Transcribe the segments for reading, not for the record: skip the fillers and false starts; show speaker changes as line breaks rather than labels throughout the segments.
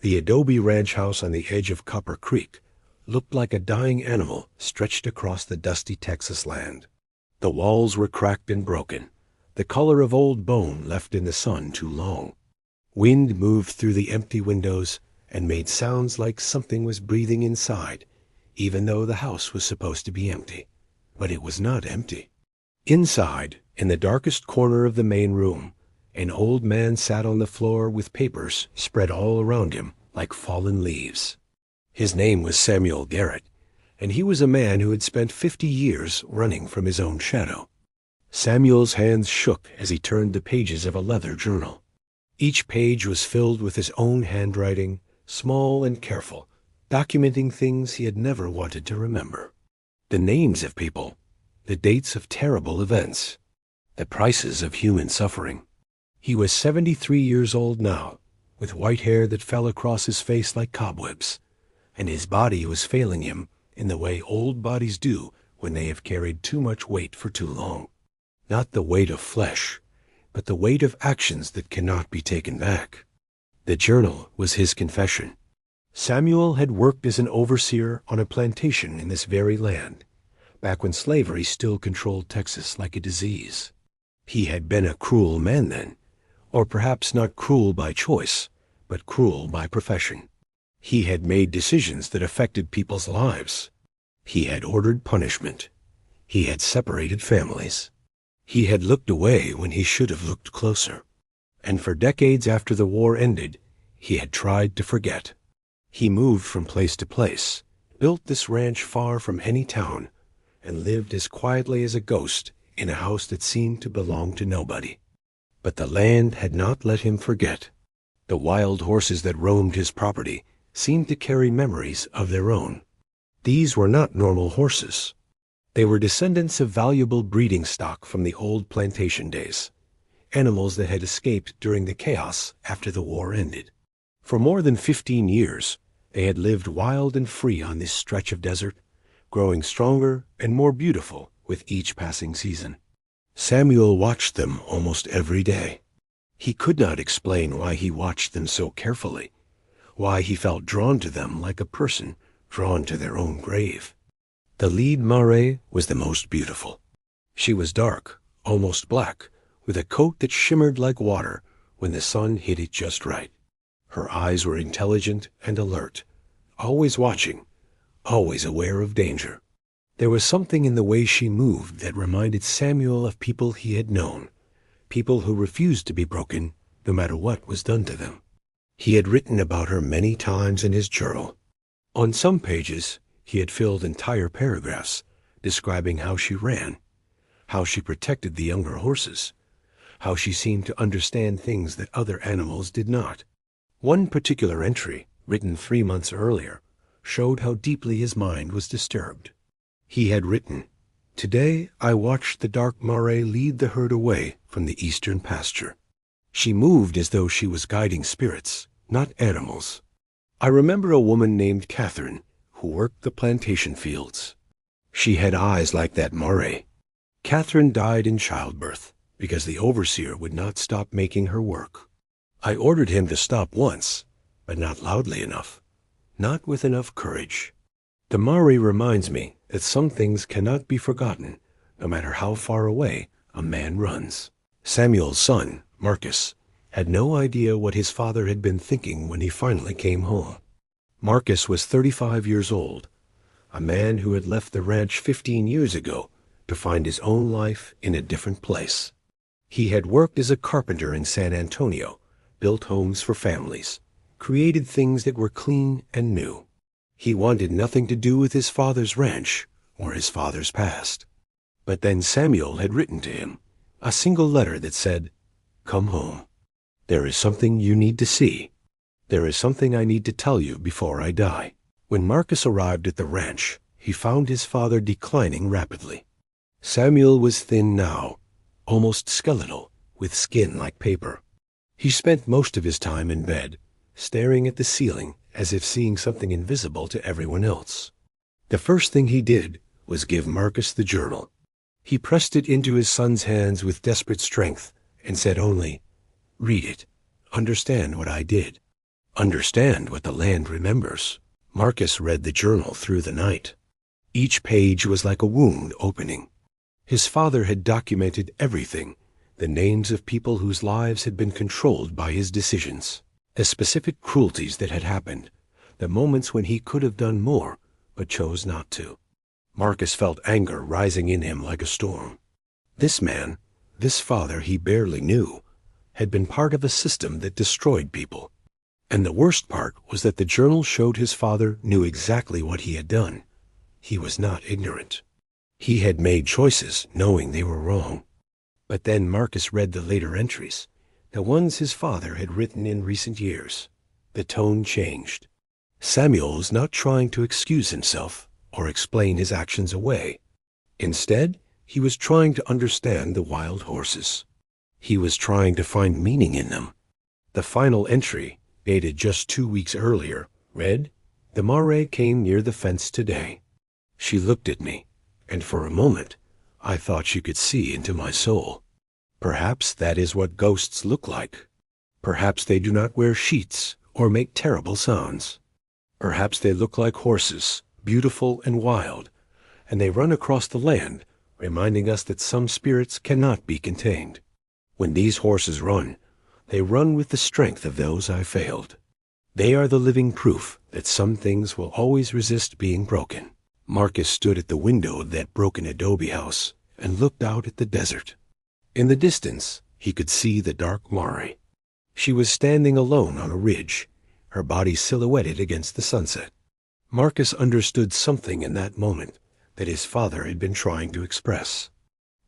The adobe ranch house on the edge of Copper Creek looked like a dying animal stretched across the dusty Texas land. The walls were cracked and broken, the color of old bone left in the sun too long. Wind moved through the empty windows and made sounds like something was breathing inside, even though the house was supposed to be empty. But it was not empty. Inside, in the darkest corner of the main room, an old man sat on the floor with papers spread all around him like fallen leaves. His name was Samuel Garrett, and he was a man who had spent 50 years running from his own shadow. Samuel's hands shook as he turned the pages of a leather journal. Each page was filled with his own handwriting, small and careful, documenting things he had never wanted to remember. The names of people, the dates of terrible events, the prices of human suffering. He was 73 years old now, with white hair that fell across his face like cobwebs, and his body was failing him in the way old bodies do when they have carried too much weight for too long. Not the weight of flesh, but the weight of actions that cannot be taken back. The journal was his confession. Samuel had worked as an overseer on a plantation in this very land, back when slavery still controlled Texas like a disease. He had been a cruel man then, or perhaps not cruel by choice, but cruel by profession. He had made decisions that affected people's lives. He had ordered punishment. He had separated families. He had looked away when he should have looked closer. And for decades after the war ended, he had tried to forget. He moved from place to place, built this ranch far from any town, and lived as quietly as a ghost in a house that seemed to belong to nobody. But the land had not let him forget. The wild horses that roamed his property seemed to carry memories of their own. These were not normal horses. They were descendants of valuable breeding stock from the old plantation days, animals that had escaped during the chaos after the war ended. For more than 15 years, they had lived wild and free on this stretch of desert, growing stronger and more beautiful with each passing season. Samuel watched them almost every day. He could not explain why he watched them so carefully, why he felt drawn to them like a person drawn to their own grave. The lead mare was the most beautiful. She was dark, almost black, with a coat that shimmered like water when the sun hit it just right. Her eyes were intelligent and alert, always watching, always aware of danger. There was something in the way she moved that reminded Samuel of people he had known, people who refused to be broken no matter what was done to them. He had written about her many times in his journal. On some pages, he had filled entire paragraphs describing how she ran, how she protected the younger horses, how she seemed to understand things that other animals did not. One particular entry, written 3 months earlier, showed how deeply his mind was disturbed. He had written, "Today I watched the dark mare lead the herd away from the eastern pasture. She moved as though she was guiding spirits, not animals. I remember a woman named Catherine who worked the plantation fields. She had eyes like that mare. Catherine died in childbirth because the overseer would not stop making her work. I ordered him to stop once, but not loudly enough, not with enough courage. The mare reminds me that some things cannot be forgotten, no matter how far away a man runs." Samuel's son, Marcus, had no idea what his father had been thinking when he finally came home. Marcus was 35 years old, a man who had left the ranch 15 years ago to find his own life in a different place. He had worked as a carpenter in San Antonio, built homes for families, created things that were clean and new. He wanted nothing to do with his father's ranch or his father's past. But then Samuel had written to him, a single letter that said, "Come home. There is something you need to see. There is something I need to tell you before I die." When Marcus arrived at the ranch, he found his father declining rapidly. Samuel was thin now, almost skeletal, with skin like paper. He spent most of his time in bed, staring at the ceiling as if seeing something invisible to everyone else. The first thing he did was give Marcus the journal. He pressed it into his son's hands with desperate strength and said only, "Read it. Understand what I did." Understand what the land remembers. Marcus read the journal through the night. Each page was like a wound opening. His father had documented everything, the names of people whose lives had been controlled by his decisions, the specific cruelties that had happened, the moments when he could have done more but chose not to. Marcus felt anger rising in him like a storm. This man, this father he barely knew, had been part of a system that destroyed people. And the worst part was that the journal showed his father knew exactly what he had done. He was not ignorant. He had made choices knowing they were wrong. But then Marcus read the later entries, the ones his father had written in recent years. The tone changed. Samuel was not trying to excuse himself or explain his actions away. Instead, he was trying to understand the wild horses. He was trying to find meaning in them. The final entry, dated just 2 weeks earlier, read, "The mare came near the fence today. She looked at me, and for a moment I thought she could see into my soul. Perhaps that is what ghosts look like. Perhaps they do not wear sheets or make terrible sounds. Perhaps they look like horses, beautiful and wild, and they run across the land, reminding us that some spirits cannot be contained. When these horses run, they run with the strength of those I failed. They are the living proof that some things will always resist being broken." Marcus stood at the window of that broken adobe house and looked out at the desert. In the distance, he could see the dark mare. She was standing alone on a ridge, her body silhouetted against the sunset. Marcus understood something in that moment that his father had been trying to express.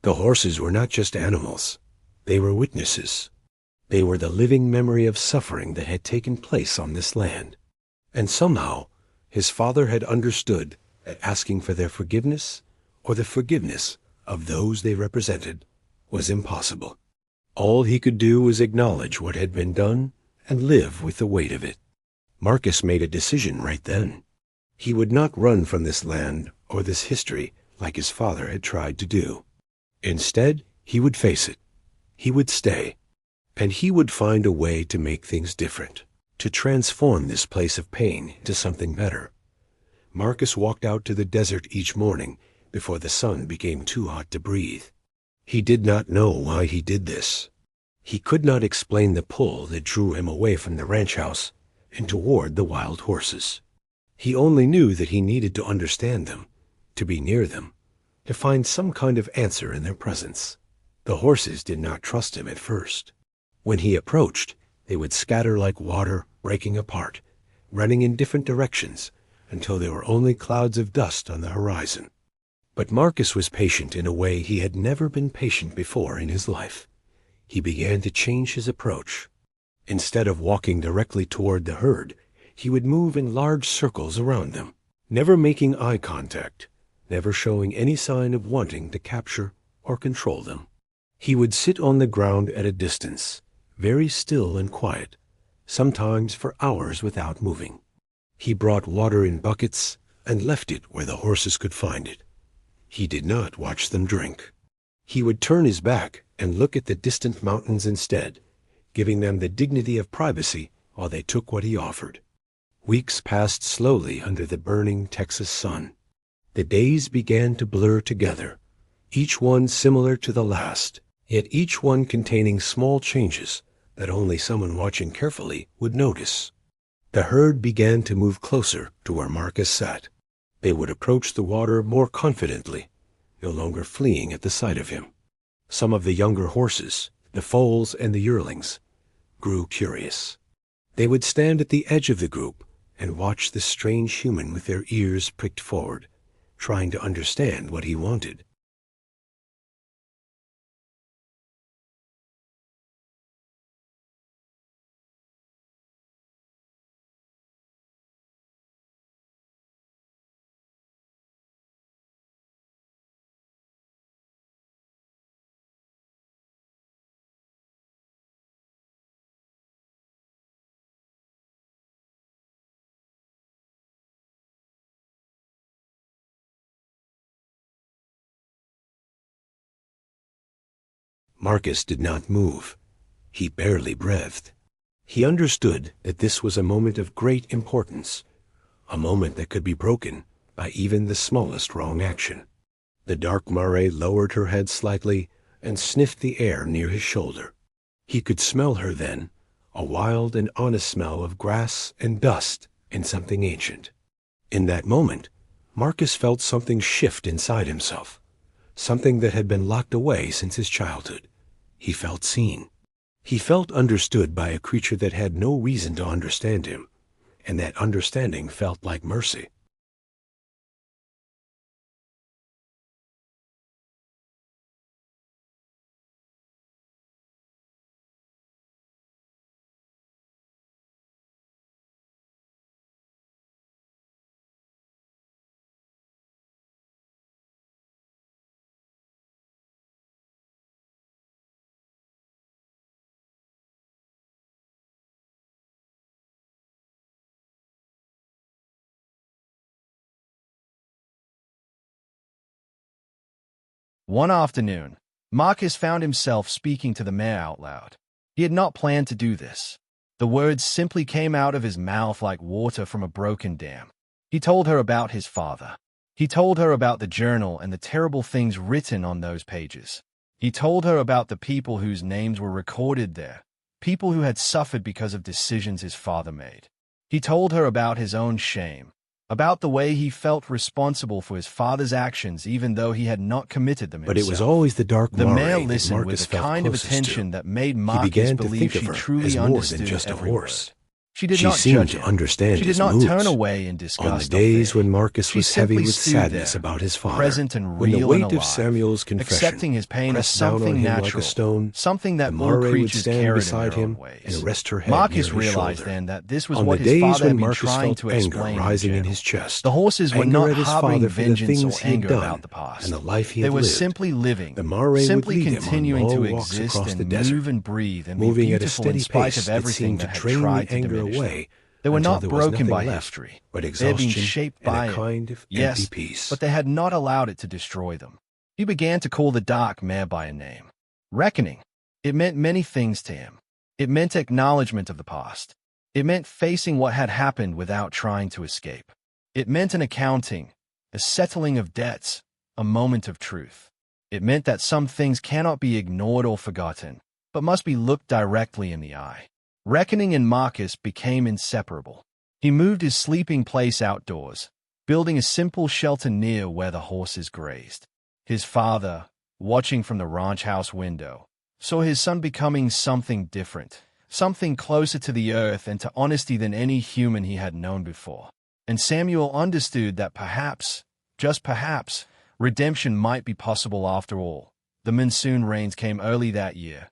The horses were not just animals. They were witnesses. They were the living memory of suffering that had taken place on this land. And somehow, his father had understood that asking for their forgiveness or the forgiveness of those they represented was impossible. All he could do was acknowledge what had been done and live with the weight of it. Marcus made a decision right then. He would not run from this land or this history like his father had tried to do. Instead, he would face it. He would stay. And he would find a way to make things different, to transform this place of pain into something better. Marcus walked out to the desert each morning before the sun became too hot to breathe. He did not know why he did this. He could not explain the pull that drew him away from the ranch house and toward the wild horses. He only knew that he needed to understand them, to be near them, to find some kind of answer in their presence. The horses did not trust him at first. When he approached, they would scatter like water, breaking apart, running in different directions until there were only clouds of dust on the horizon. But Marcus was patient in a way he had never been patient before in his life. He began to change his approach. Instead of walking directly toward the herd, he would move in large circles around them, never making eye contact, never showing any sign of wanting to capture or control them. He would sit on the ground at a distance, very still and quiet, sometimes for hours without moving. He brought water in buckets and left it where the horses could find it. He did not watch them drink. He would turn his back and look at the distant mountains instead, giving them the dignity of privacy while they took what he offered. Weeks passed slowly under the burning Texas sun. The days began to blur together, each one similar to the last, yet each one containing small changes that only someone watching carefully would notice. The herd began to move closer to where Marcus sat. They would approach the water more confidently, no longer fleeing at the sight of him. Some of the younger horses, the foals and the yearlings, grew curious. They would stand at the edge of the group and watch this strange human with their ears pricked forward, trying to understand what he wanted. Marcus did not move. He barely breathed. He understood that this was a moment of great importance, a moment that could be broken by even the smallest wrong action. The dark Murray lowered her head slightly and sniffed the air near his shoulder. He could smell her then, a wild and honest smell of grass and dust and something ancient. In that moment, Marcus felt something shift inside himself, something that had been locked away since his childhood. He felt seen. He felt understood by a creature that had no reason to understand him, and that understanding felt like mercy.
One afternoon, Marcus found himself speaking to the mayor out loud. He had not planned to do this. The words simply came out of his mouth like water from a broken dam. He told her about his father. He told her about the journal and the terrible things written on those pages. He told her about the people whose names were recorded there, people who had suffered because of decisions his father made. He told her about his own shame, about the way he felt responsible for his father's actions even though he had not committed them himself.
But it was always the dark
The
Murray
mayor
that
listened
Marcus
with the
felt
kind of
closest
attention
to.
that made
He
Marcus
began to
believe
think
she
of her
truly
as more
understood
than just a
every
horse.
word. She did
She
not
seemed
judge
to
him.
understand
She
his
did not
moods.
turn away in disgust.
On the days when Marcus
She
was heavy
simply
with
stood
sadness
there,
about his father,
present and
when the
real
weight
and
of
alive,
Samuel's confession
accepting his pain as
pressed down on
something
him like a
natural,
stone,
something that
the
all
Murray would
creatures
stand
carried in
beside
their own
him
ways.
and rest her head
Marcus
near his
realized
shoulder.
then that this was
On
what
the
his
days
father had
when
been
Marcus
trying
felt
to
anger
explain in the
rising in
journal.
his chest,
The horses were
anger
not
at his
harboring
father for the
vengeance
things
or
he had
anger
done
about the past.
and the life he
They
had
were
lived,
simply living,
the Murray
simply
would lead him on
continuing to
long walks
exist
across the
and
desert,
move and breathe and be
moving at a
beautiful in
steady
spite
pace
of
that
everything
seemed to
that had
drain the
tried to
anger
diminish them.
away
They were
until
not
there was
broken
nothing
by
left
history.
but
They had been
exhaustion
shaped
and
by
a
it.
kind of empty
Yes,
peace.
but they had not allowed it to destroy them. He began to call the dark mare by a name. Reckoning. It meant many things to him. It meant acknowledgement of the past. It meant facing what had happened without trying to escape. It meant an accounting, a settling of debts, a moment of truth. It meant that some things cannot be ignored or forgotten, but must be looked directly in the eye. Reckoning and Marcus became inseparable. He moved his sleeping place outdoors, building a simple shelter near where the horses grazed. His father, watching from the ranch house window, saw his son becoming something different, something closer to the earth and to honesty than any human he had known before. And Samuel understood that perhaps, just perhaps, redemption might be possible after all. The monsoon rains came early that year,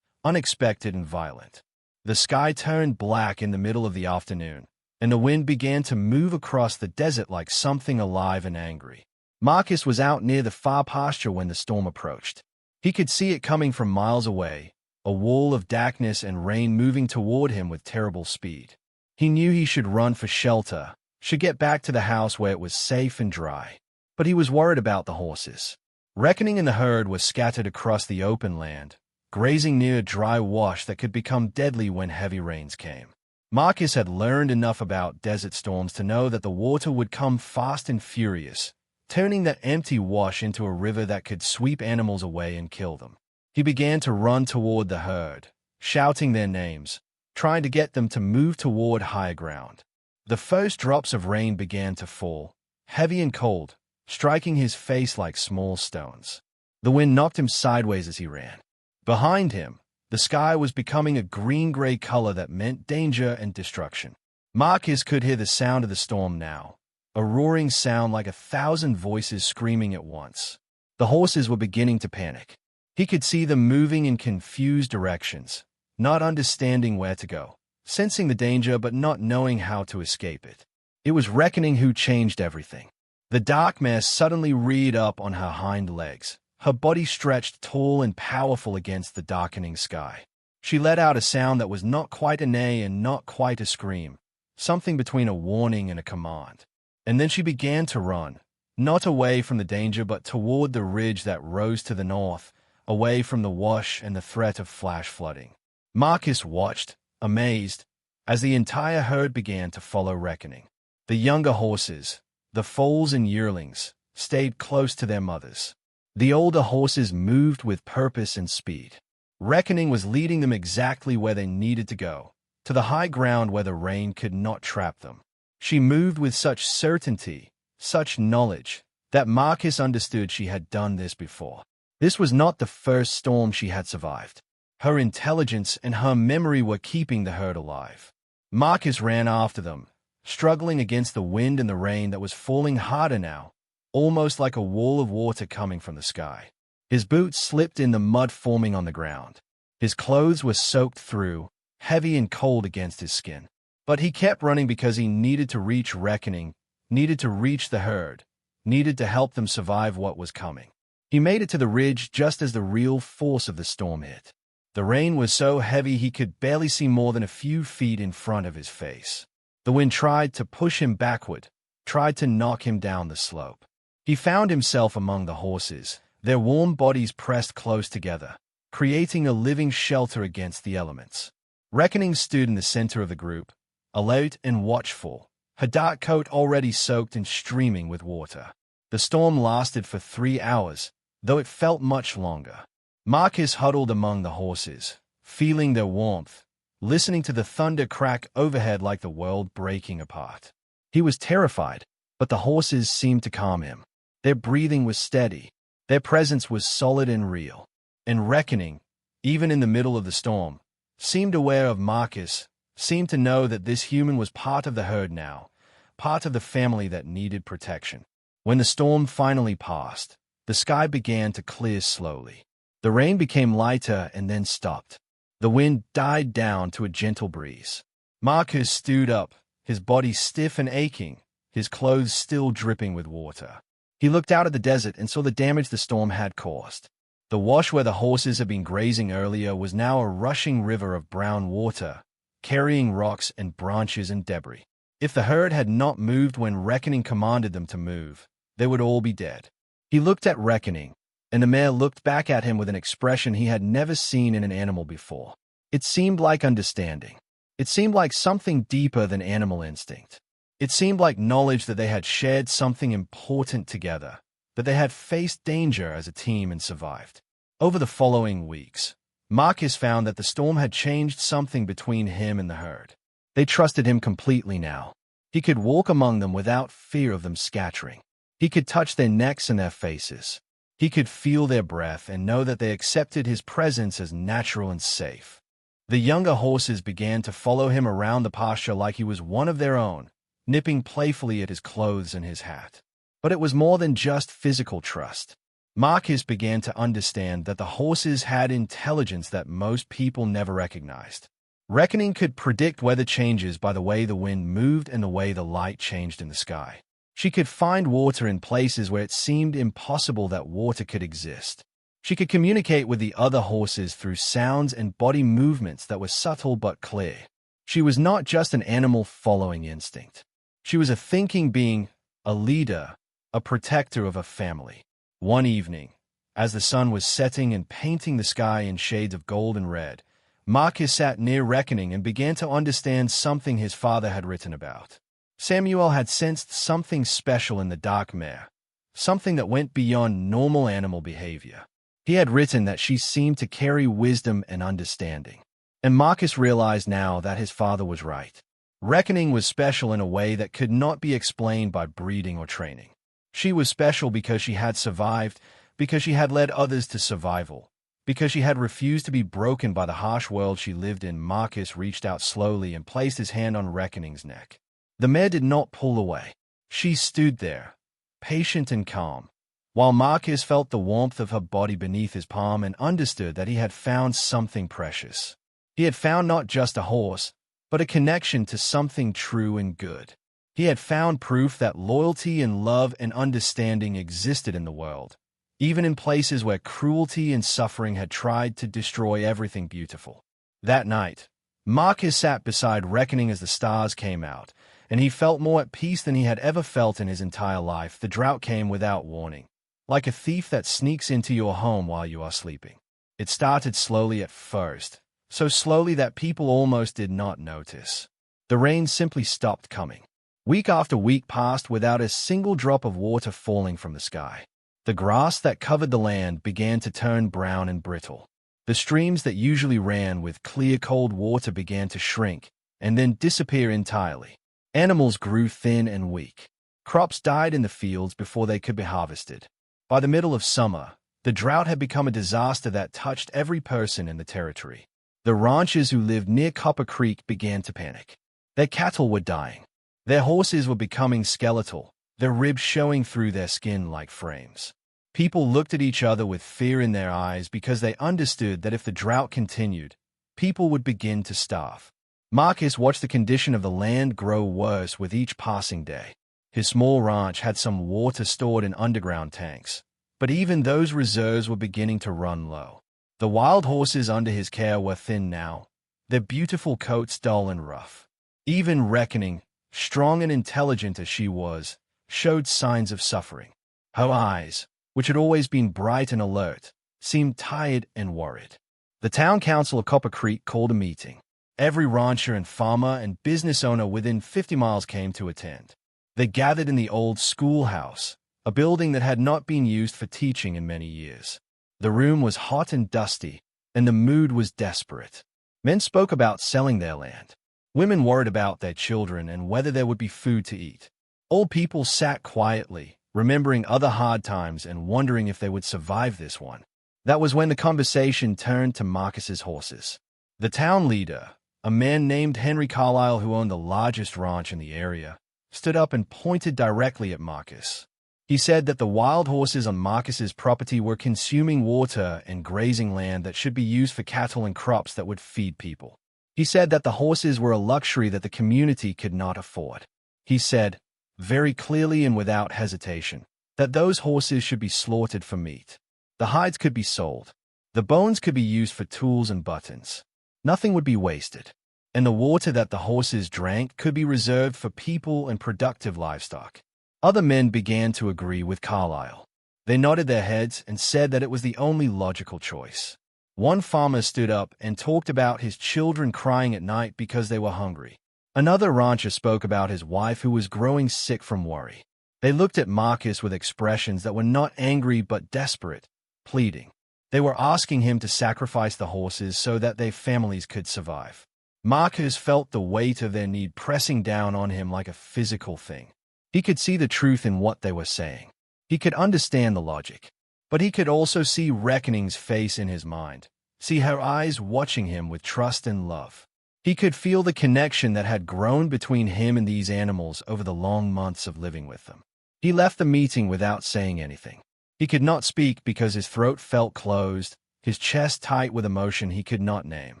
unexpected and violent. The sky turned black in the middle of the afternoon, and the wind began to move across the desert like something alive and angry. Marcus was out near the far pasture when the storm approached. He could see it coming from miles away, a wall of darkness and rain moving toward him with terrible speed. He knew he should run for shelter, should get back to the house where it was safe and dry. But he was worried about the horses. Reckoning and the herd were scattered across the open land, grazing near a dry wash that could become deadly when heavy rains came. Marcus had learned enough about desert storms to know that the water would come fast and furious, turning that empty wash into a river that could sweep animals away and kill them. He began to run toward the herd, shouting their names, trying to get them to move toward higher ground. The first drops of rain began to fall, heavy and cold, striking his face like small stones. The wind knocked him sideways as he ran. Behind him, the sky was becoming a green-gray color that meant danger and destruction. Marcus could hear the sound of the storm now, a roaring sound like 1,000 voices screaming at once. The horses were beginning to panic. He could see them moving in confused directions, not understanding where to go, sensing the danger but not knowing how to escape it. It was Reckoning who changed everything. The dark mare suddenly reared up on her hind legs, her body stretched tall and powerful against the darkening sky. She let out a sound that was not quite a neigh and not quite a scream, something between a warning and a command. And then she began to run, not away from the danger but toward the ridge that rose to the north, away from the wash and the threat of flash flooding. Marcus watched, amazed, as the entire herd began to follow Reckoning. The younger horses, the foals and yearlings, stayed close to their mothers. The older horses moved with purpose and speed. Reckoning was leading them exactly where they needed to go, to the high ground where the rain could not trap them. She moved with such certainty, such knowledge, that Marcus understood she had done this before. This was not the first storm she had survived. Her intelligence and her memory were keeping the herd alive. Marcus ran after them, struggling against the wind and the rain that was falling harder now, almost like a wall of water coming from the sky. His boots slipped in the mud forming on the ground. His clothes were soaked through, heavy and cold against his skin. But he kept running because he needed to reach Reckoning, needed to reach the herd, needed to help them survive what was coming. He made it to the ridge just as the real force of the storm hit. The rain was so heavy he could barely see more than a few feet in front of his face. The wind tried to push him backward, tried to knock him down the slope. He found himself among the horses, their warm bodies pressed close together, creating a living shelter against the elements. Reckoning stood in the center of the group, alert and watchful, her dark coat already soaked and streaming with water. The storm lasted for 3 hours, though it felt much longer. Marcus huddled among the horses, feeling their warmth, listening to the thunder crack overhead like the world breaking apart. He was terrified, but the horses seemed to calm him. Their breathing was steady. Their presence was solid and real. And Reckoning, even in the middle of the storm, seemed aware of Marcus, seemed to know that this human was part of the herd now, part of the family that needed protection. When the storm finally passed, the sky began to clear slowly. The rain became lighter and then stopped. The wind died down to a gentle breeze. Marcus stood up, his body stiff and aching, his clothes still dripping with water. He looked out at the desert and saw the damage the storm had caused. The wash where the horses had been grazing earlier was now a rushing river of brown water, carrying rocks and branches and debris. If the herd had not moved when Reckoning commanded them to move, they would all be dead. He looked at Reckoning, and the mare looked back at him with an expression he had never seen in an animal before. It seemed like understanding. It seemed like something deeper than animal instinct. It seemed like knowledge that they had shared something important together, that they had faced danger as a team and survived. Over the following weeks, Marcus found that the storm had changed something between him and the herd. They trusted him completely now. He could walk among them without fear of them scattering. He could touch their necks and their faces. He could feel their breath and know that they accepted his presence as natural and safe. The younger horses began to follow him around the pasture like he was one of their own, nipping playfully at his clothes and his hat. But it was more than just physical trust. Marcus began to understand that the horses had intelligence that most people never recognized. Reckoning could predict weather changes by the way the wind moved and the way the light changed in the sky. She could find water in places where it seemed impossible that water could exist. She could communicate with the other horses through sounds and body movements that were subtle but clear. She was not just an animal following instinct. She was a thinking being, a leader, a protector of a family. One evening, as the sun was setting and painting the sky in shades of gold and red, Marcus sat near Reckoning and began to understand something his father had written about. Samuel had sensed something special in the dark mare, something that went beyond normal animal behavior. He had written that she seemed to carry wisdom and understanding. And Marcus realized now that his father was right. Reckoning was special in a way that could not be explained by breeding or training. She was special because she had survived, because she had led others to survival, because she had refused to be broken by the harsh world she lived in. Marcus reached out slowly and placed his hand on Reckoning's neck. The mare did not pull away. She stood there, patient and calm, while Marcus felt the warmth of her body beneath his palm and understood that he had found something precious. He had found not just a horse, but a connection to something true and good. He had found proof that loyalty and love and understanding existed in the world, even in places where cruelty and suffering had tried to destroy everything beautiful. That night, Marcus sat beside Reckoning as the stars came out, and he felt more at peace than he had ever felt in his entire life. The drought came without warning, like a thief that sneaks into your home while you are sleeping. It started slowly at first, so slowly that people almost did not notice. The rain simply stopped coming. Week after week passed without a single drop of water falling from the sky. The grass that covered the land began to turn brown and brittle. The streams that usually ran with clear cold water began to shrink and then disappear entirely. Animals grew thin and weak. Crops died in the fields before they could be harvested. By the middle of summer, the drought had become a disaster that touched every person in the territory. The ranchers who lived near Copper Creek began to panic. Their cattle were dying. Their horses were becoming skeletal, their ribs showing through their skin like frames. People looked at each other with fear in their eyes because they understood that if the drought continued, people would begin to starve. Marcus watched the condition of the land grow worse with each passing day. His small ranch had some water stored in underground tanks, but even those reserves were beginning to run low. The wild horses under his care were thin now, their beautiful coats dull and rough. Even Reckoning, strong and intelligent as she was, showed signs of suffering. Her eyes, which had always been bright and alert, seemed tired and worried. The town council of Copper Creek called a meeting. Every rancher and farmer and business owner within 50 miles came to attend. They gathered in the old schoolhouse, a building that had not been used for teaching in many years. The room was hot and dusty, and the mood was desperate. Men spoke about selling their land. Women worried about their children and whether there would be food to eat. Old people sat quietly, remembering other hard times and wondering if they would survive this one. That was when the conversation turned to Marcus's horses. The town leader, a man named Henry Carlisle who owned the largest ranch in the area, stood up and pointed directly at Marcus. He said that the wild horses on Marcus's property were consuming water and grazing land that should be used for cattle and crops that would feed people. He said that the horses were a luxury that the community could not afford. He said, very clearly and without hesitation, that those horses should be slaughtered for meat. The hides could be sold. The bones could be used for tools and buttons. Nothing would be wasted. And the water that the horses drank could be reserved for people and productive livestock. Other men began to agree with Carlisle. They nodded their heads and said that it was the only logical choice. One farmer stood up and talked about his children crying at night because they were hungry. Another rancher spoke about his wife who was growing sick from worry. They looked at Marcus with expressions that were not angry but desperate, pleading. They were asking him to sacrifice the horses so that their families could survive. Marcus felt the weight of their need pressing down on him like a physical thing. He could see the truth in what they were saying. He could understand the logic. But he could also see Reckoning's face in his mind, see her eyes watching him with trust and love. He could feel the connection that had grown between him and these animals over the long months of living with them. He left the meeting without saying anything. He could not speak because his throat felt closed, his chest tight with emotion he could not name.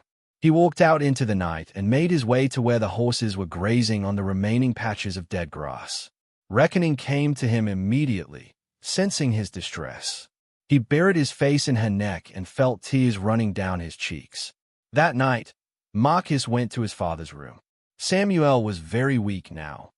He walked out into the night and made his way to where the horses were grazing on the remaining patches of dead grass. Reckoning came to him immediately, sensing his distress. He buried his face in her neck and felt tears running down his cheeks. That night, Marcus went to his father's room. Samuel was very weak now,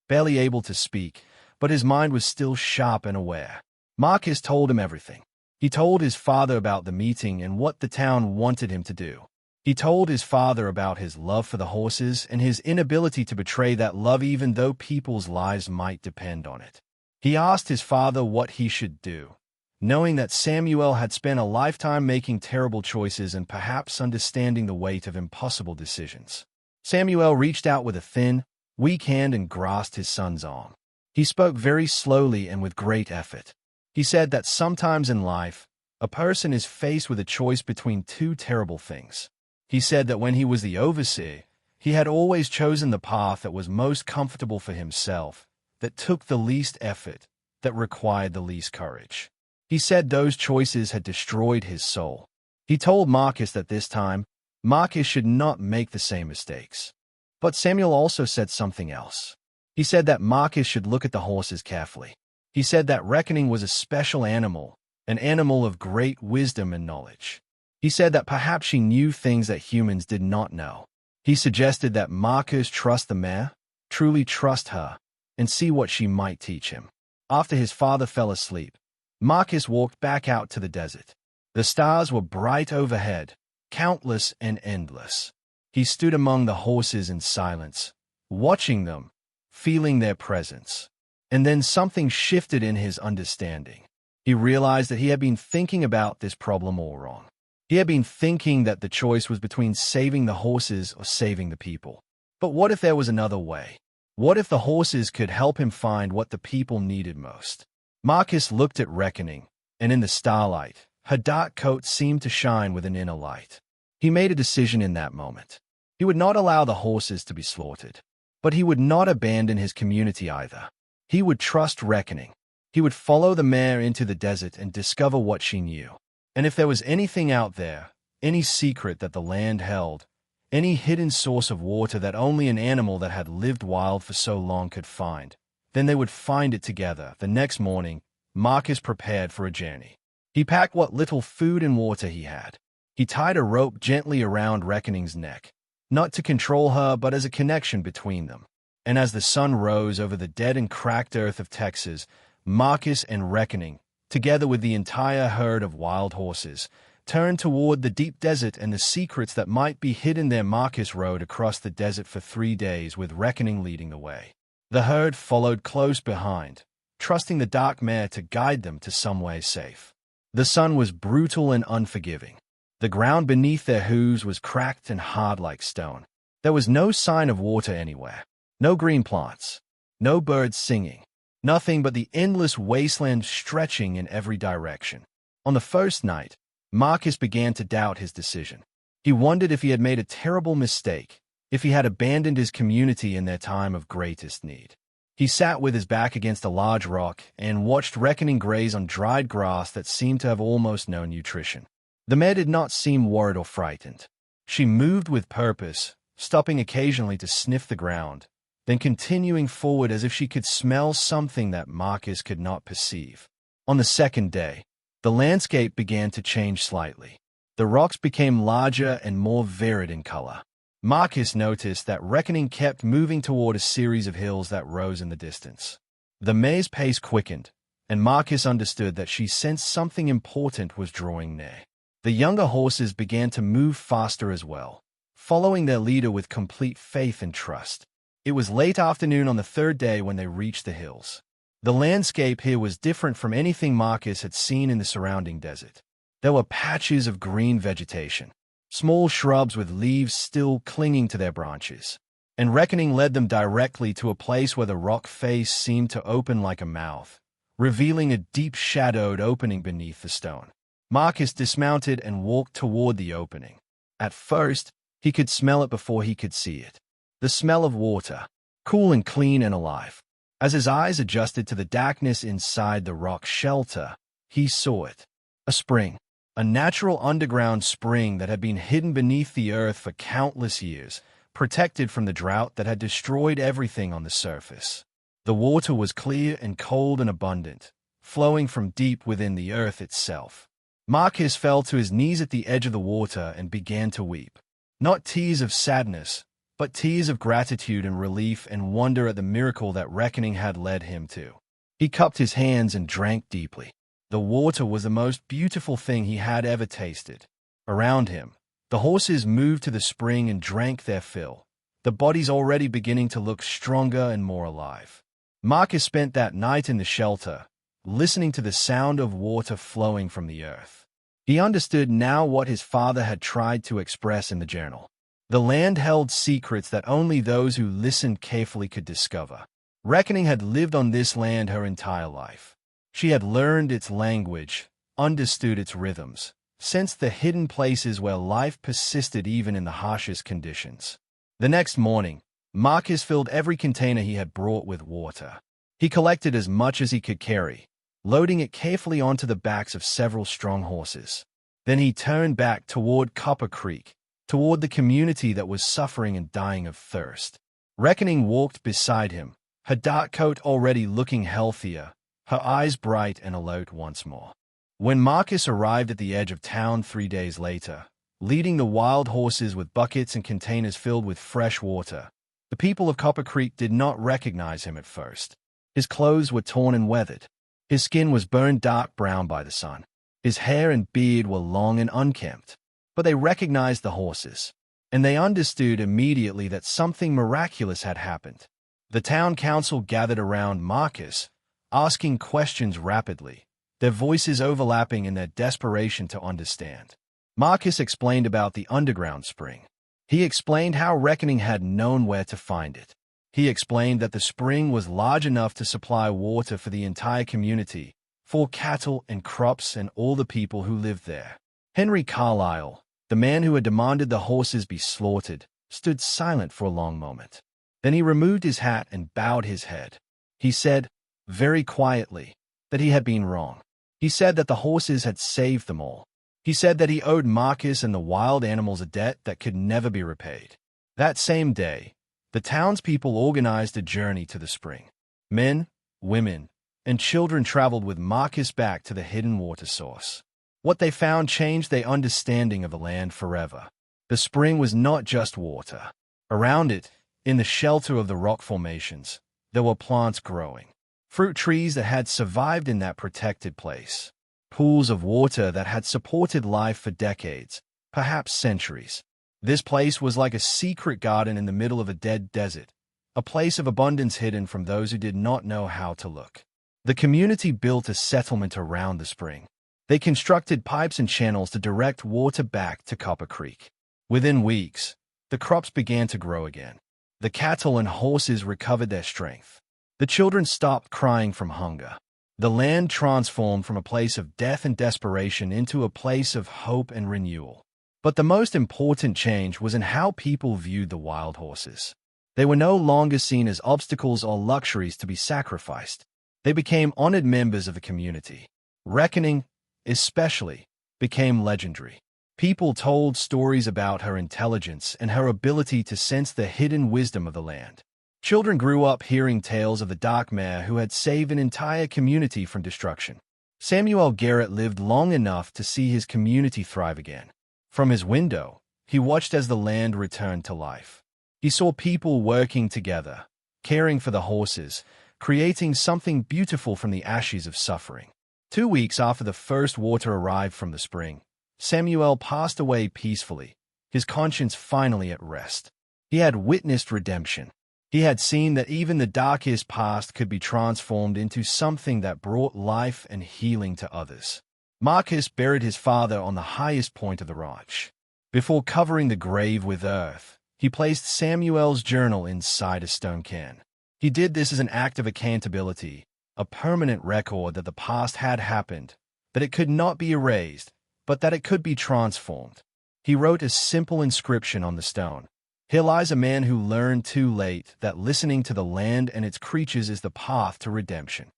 barely able to speak, but his mind was still sharp and aware. Marcus told him everything. He told his father about the meeting and what the town wanted him to do. He told his father about his love for the horses and his inability to betray that love even though people's lives might depend on it. He asked his father what he should do, knowing that Samuel had spent a lifetime making terrible choices and perhaps understanding the weight of impossible decisions. Samuel reached out with a thin, weak hand and grasped his son's arm. He spoke very slowly and with great effort. He said that sometimes in life, a person is faced with a choice between two terrible things. He said that when he was the overseer, he had always chosen the path that was most comfortable for himself, that took the least effort, that required the least courage. He said those choices had destroyed his soul. He told Marcus that this time, Marcus should not make the same mistakes. But Samuel also said something else. He said that Marcus should look at the horses carefully. He said that Reckoning was a special animal, an animal of great wisdom and knowledge. He said that perhaps she knew things that humans did not know. He suggested that Marcus trust the mare, truly trust her, and see what she might teach him. After his father fell asleep, Marcus walked back out to the desert. The stars were bright overhead, countless and endless. He stood among the horses in silence, watching them, feeling their presence. And then something shifted in his understanding. He realized that he had been thinking about this problem all wrong. He had been thinking that the choice was between saving the horses or saving the people. But what if there was another way? What if the horses could help him find what the people needed most? Marcus looked at Reckoning, and in the starlight, her dark coat seemed to shine with an inner light. He made a decision in that moment. He would not allow the horses to be slaughtered, but he would not abandon his community either. He would trust Reckoning. He would follow the mare into the desert and discover what she knew. And if there was anything out there, any secret that the land held, any hidden source of water that only an animal that had lived wild for so long could find, then they would find it together. The next morning, Marcus prepared for a journey. He packed what little food and water he had. He tied a rope gently around Reckoning's neck, not to control her but as a connection between them. And as the sun rose over the dead and cracked earth of Texas, Marcus and Reckoning, together with the entire herd of wild horses, turned toward the deep desert and the secrets that might be hidden there. Marcus rode across the desert for 3 days with Reckoning leading the way. The herd followed close behind, trusting the dark mare to guide them to somewhere safe. The sun was brutal and unforgiving. The ground beneath their hooves was cracked and hard like stone. There was no sign of water anywhere, no green plants, no birds singing, nothing but the endless wasteland stretching in every direction. On the first night, Marcus began to doubt his decision. He wondered if he had made a terrible mistake, if he had abandoned his community in their time of greatest need. He sat with his back against a large rock and watched Reckoning graze on dried grass that seemed to have almost no nutrition. The mare did not seem worried or frightened. She moved with purpose, stopping occasionally to sniff the ground, then continuing forward as if she could smell something that Marcus could not perceive. On the second day, the landscape began to change slightly. The rocks became larger and more varied in color. Marcus noticed that Reckoning kept moving toward a series of hills that rose in the distance. The mare's pace quickened, and Marcus understood that she sensed something important was drawing near. The younger horses began to move faster as well, following their leader with complete faith and trust. It was late afternoon on the third day when they reached the hills. The landscape here was different from anything Marcus had seen in the surrounding desert. There were patches of green vegetation, small shrubs with leaves still clinging to their branches, and Reckoning led them directly to a place where the rock face seemed to open like a mouth, revealing a deep shadowed opening beneath the stone. Marcus dismounted and walked toward the opening. At first, he could smell it before he could see it. The smell of water, cool and clean and alive. As his eyes adjusted to the darkness inside the rock shelter, he saw it. A spring. A natural underground spring that had been hidden beneath the earth for countless years, protected from the drought that had destroyed everything on the surface. The water was clear and cold and abundant, flowing from deep within the earth itself. Marcus fell to his knees at the edge of the water and began to weep. Not tears of sadness, but tears of gratitude and relief and wonder at the miracle that Reckoning had led him to. He cupped his hands and drank deeply. The water was the most beautiful thing he had ever tasted. Around him, the horses moved to the spring and drank their fill, the bodies already beginning to look stronger and more alive. Marcus spent that night in the shelter, listening to the sound of water flowing from the earth. He understood now what his father had tried to express in the journal. The land held secrets that only those who listened carefully could discover. Reckoning had lived on this land her entire life. She had learned its language, understood its rhythms, sensed the hidden places where life persisted even in the harshest conditions. The next morning, Marcus filled every container he had brought with water. He collected as much as he could carry, loading it carefully onto the backs of several strong horses. Then he turned back toward Copper Creek, toward the community that was suffering and dying of thirst. Reckoning walked beside him, her dark coat already looking healthier, her eyes bright and alert once more. When Marcus arrived at the edge of town 3 days later, leading the wild horses with buckets and containers filled with fresh water, the people of Copper Creek did not recognize him at first. His clothes were torn and weathered. His skin was burned dark brown by the sun. His hair and beard were long and unkempt. but they recognized the horses, and they understood immediately that something miraculous had happened. The town council gathered around Marcus, asking questions rapidly, their voices overlapping in their desperation to understand. Marcus explained about the underground spring. He explained how Reckoning had known where to find it. He explained that the spring was large enough to supply water for the entire community, for cattle and crops and all the people who lived there. Henry Carlyle, the man who had demanded the horses be slaughtered, stood silent for a long moment. Then he removed his hat and bowed his head. He said, very quietly, that he had been wrong. He said that the horses had saved them all. He said that he owed Marcus and the wild animals a debt that could never be repaid. That same day, the townspeople organized a journey to the spring. Men, women, and children traveled with Marcus back to the hidden water source. What they found changed their understanding of the land forever. The spring was not just water. Around it, in the shelter of the rock formations, there were plants growing. Fruit trees that had survived in that protected place. Pools of water that had supported life for decades, perhaps centuries. This place was like a secret garden in the middle of a dead desert, a place of abundance hidden from those who did not know how to look. The community built a settlement around the spring. They constructed pipes and channels to direct water back to Copper Creek. Within weeks, the crops began to grow again. The cattle and horses recovered their strength. The children stopped crying from hunger. The land transformed from a place of death and desperation into a place of hope and renewal. But the most important change was in how people viewed the wild horses. They were no longer seen as obstacles or luxuries to be sacrificed. They became honored members of the community. Reckoning, especially, became legendary. People told stories about her intelligence and her ability to sense the hidden wisdom of the land. Children grew up hearing tales of the dark mare who had saved an entire community from destruction. Samuel Garrett lived long enough to see his community thrive again. From his window, he watched as the land returned to life. He saw people working together, caring for the horses, creating something beautiful from the ashes of suffering. 2 weeks after the first water arrived from the spring, Samuel passed away peacefully, his conscience finally at rest. He had witnessed redemption. He had seen that even the darkest past could be transformed into something that brought life and healing to others. Marcus buried his father on the highest point of the ranch. Before covering the grave with earth, he placed Samuel's journal inside a stone can. He did this as an act of accountability, a permanent record that the past had happened, that it could not be erased, but that it could be transformed. He wrote a simple inscription on the stone. Here lies a man who learned too late that listening to the land and its creatures is the path to redemption.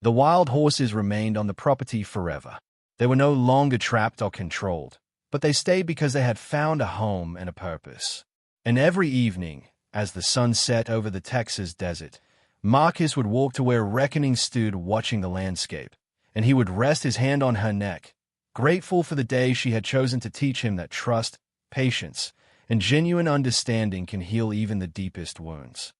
The wild horses remained on the property forever. They were no longer trapped or controlled, but they stayed because they had found a home and a purpose. And every evening, as the sun set over the Texas desert, Marcus would walk to where Reckoning stood watching the landscape, and he would rest his hand on her neck, grateful for the day she had chosen to teach him that trust, patience, and genuine understanding can heal even the deepest wounds.